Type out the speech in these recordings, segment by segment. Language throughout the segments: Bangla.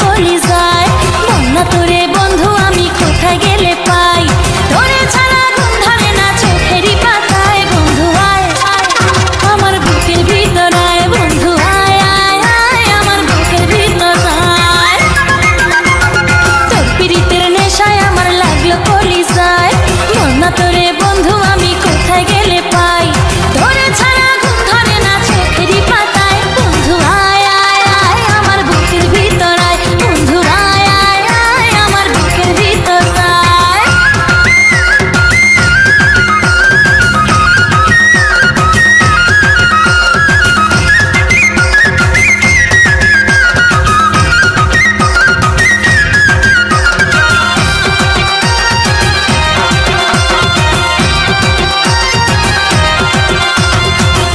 কলিজায়। বন্যা তোরে বন্ধু আমি কোথায় গেলে পাই, তোরে ছাড়া ঘুম ধরে না চোখেরই পাতায়। বন্ধু আয় আমার বুকের ভিতর আয়, বন্ধু আয় আয় আয় আমার বুকের ভিতর আয়। তোর পিরিতের নেশায় আমার লাগলো কলিজায়। বন্যা তোরে বন্ধু আমি কোথায় গেলে পাই, তোরে ছাড়া ঘুম ধরে না চোখেরই পাতায়। বন্ধু আয় আয় আয় আমার বুকের ভিতর আয়, বন্ধু আয় আয় আয় আমার বুকের ভিতর আয়।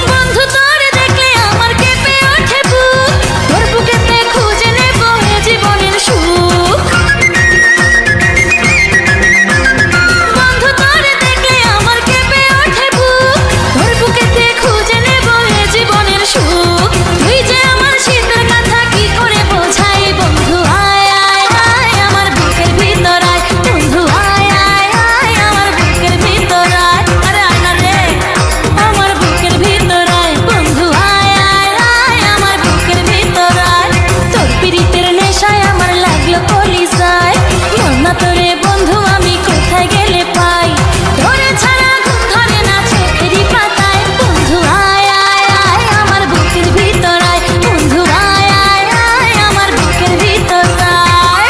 বন্ধু তোরে দেখলে আমার কেঁপে ওঠে বুক, তোর বুকেতে খুঁজে নেব এ জীবনের সুখ। বন্ধু তোরে দেখলে আমার কেঁপে ওঠে বুক, তোর বুকেতে খুঁজে নেব এ জীবনের সুখ। তুই যে আমার শীতের কথা কি করে বোঝাই, বন্ধু আয় আয় আয় আমার বুকের ভিতর আয়, বন্ধু আয় আয় আয় আমার বুকের ভিতর আয়। আরে আয় না রে আমার বুকের ভিতর আয়, বন্ধু আয় আয় আয় আমার বুকের ভিতর আয়। তোর পিরিতের নেশায় আমার লাগলো কলিজায়। বন্যা তোরে বন্ধু আমি কোথায় গেলে পাই, তোরে ছাড়া ঘুম ধরে না চোখেরই পাতায়। বন্ধু আয় আয় আয় আমার বুকের ভিতর আয়, বন্ধু আয় আয় আয় আমার বুকের ভিতর আয়।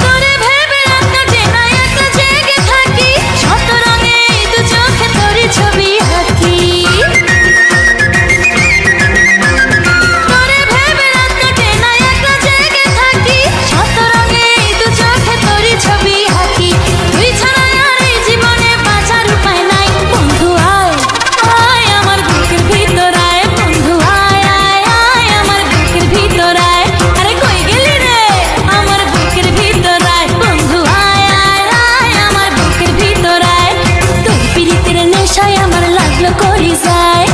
তোরে ভেবে রাত কাটে না একা জেগে থাকি, শত রঙে এই দু চোখে তোরই ছবি আঁকি। তোরে ভেবে রাত কাটে না একা জেগে থাকি, শত রঙে এই দু চোখে তোরই ছবি আঁকি। তুই ছাড়া আর এই জীবনে বাঁচার উপায় নাই। বন্ধু আয় আয় আমার বুকের ভিতর আয়, বন্ধু আয় আয় আয় আমার বুকের ভিতর আয়। আরে কই গেলি রে আমার বুকের ভিতর আয়, বন্ধু আয় আয় আয় আমার বুকের ভিতর আয়। তোর পিরিতের নেশায় আমার লাগলো কলিজায়।